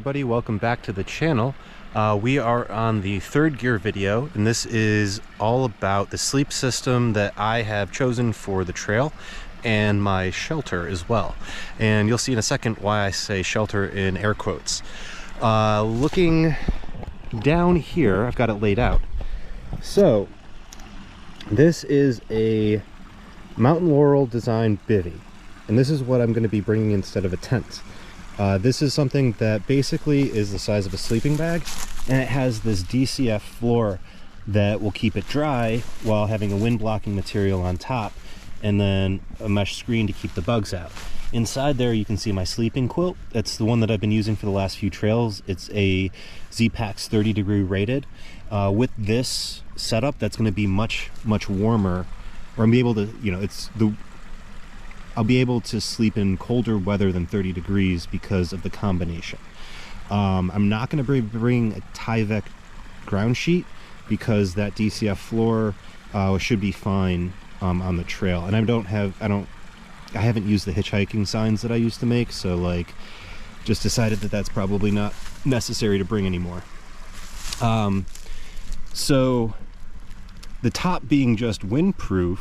everybody, welcome back to the channel. We are on the third gear video, and this is all about the sleep system that I have chosen for the trail and my shelter as well. And you'll see in a second why I say shelter in air quotes. Looking down here, I've got it laid out. So this is a Mountain Laurel design bivvy, and this is what I'm going to be bringing instead of a tent. This is something that basically is the size of a sleeping bag, and it has this DCF floor that will keep it dry while having a wind blocking material on top, and then a mesh screen to keep the bugs out. Inside there you can see my sleeping quilt. That's the one that I've been using for the last few trails. It's a Z-Pax 30 degree rated. With this setup, that's going to be much warmer, or I'm able to, I'll be able to sleep in colder weather than 30 degrees because of the combination. I'm not going to bring a Tyvek ground sheet because that DCF floor should be fine on the trail. And I haven't used the hitchhiking signs that I used to make, so like just decided that that's probably not necessary to bring anymore. So the top being just windproof,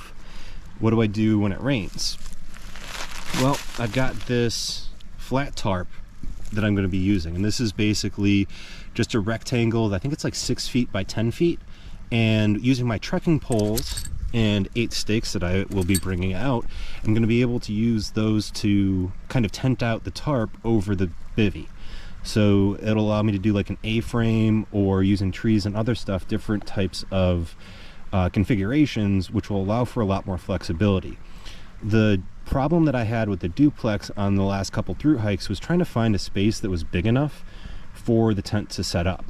what do I do when it rains? Well, I've got this flat tarp that I'm going to be using, and this is basically just a rectangle. I think it's like 6 feet by 10 feet, and using my trekking poles and 8 stakes that I will be bringing out, I'm going to be able to use those to kind of tent out the tarp over the bivvy. So it'll allow me to do like an A-frame, or using trees and other stuff, different types of configurations, which will allow for a lot more flexibility. The problem that I had with the duplex on the last couple through hikes was trying to find a space that was big enough for the tent to set up.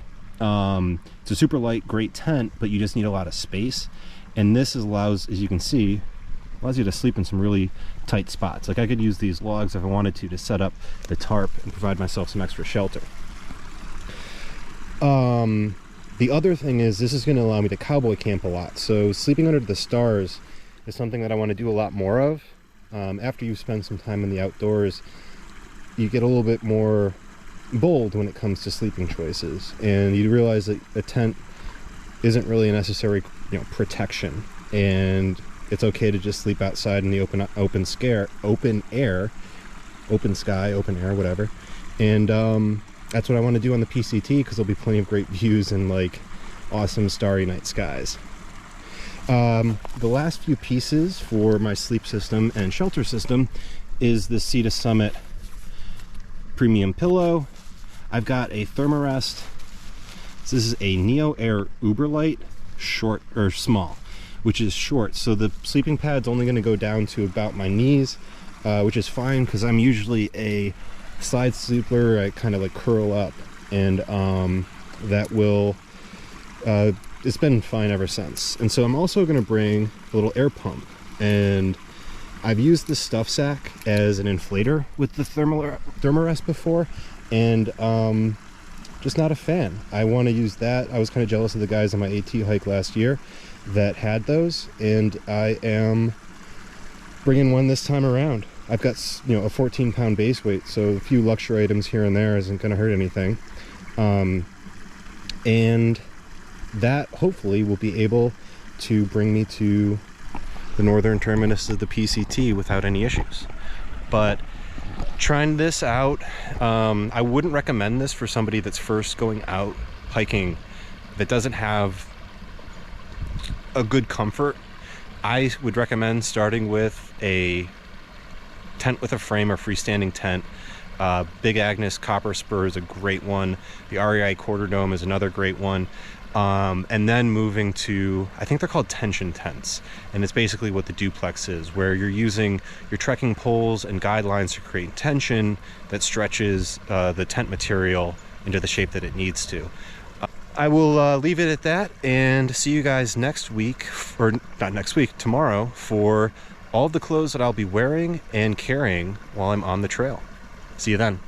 It's a super light, great tent, but you just need a lot of space. And this allows, as you can see, allows you to sleep in some really tight spots. Like I could use these logs if I wanted to set up the tarp and provide myself some extra shelter. The other thing is, this is going to allow me to cowboy camp a lot. So sleeping under the stars is something that I want to do a lot more of. After you spend some time in the outdoors, you get a little bit more bold when it comes to sleeping choices, and you realize that a tent isn't really a necessary, protection, and it's okay to just sleep outside in the open air, whatever. And that's what I want to do on the PCT, because there'll be plenty of great views and like awesome starry night skies. The last few pieces for my sleep system and shelter system is the Sea to Summit premium pillow. I've got a Thermarest. So this is a Neo Air Uberlight short, or small, which is short. So the sleeping pad's only going to go down to about my knees, which is fine because I'm usually a side sleeper. I kind of like curl up, and that will it's been fine ever since. And so I'm also going to bring a little air pump, and I've used the stuff sack as an inflator with the Thermarest before, and just not a fan. I want to use that. I was kind of jealous of the guys on my AT hike last year that had those, and I am bringing one this time around. I've got a 14-pound base weight, so a few luxury items here and there isn't going to hurt anything. And that hopefully will be able to bring me to the northern terminus of the PCT without any issues. But trying this out, I wouldn't recommend this for somebody that's first going out hiking that doesn't have a good comfort. I would recommend starting with a tent with a frame or freestanding tent. Big Agnes Copper Spur is a great one. The REI Quarter Dome is another great one. And then moving to, I think they're called tension tents, and it's basically what the duplex is, where you're using your trekking poles and guidelines to create tension that stretches the tent material into the shape that it needs to. I will leave it at that, and see you guys next week, or not next week, tomorrow, for all of the clothes that I'll be wearing and carrying while I'm on the trail. See you then.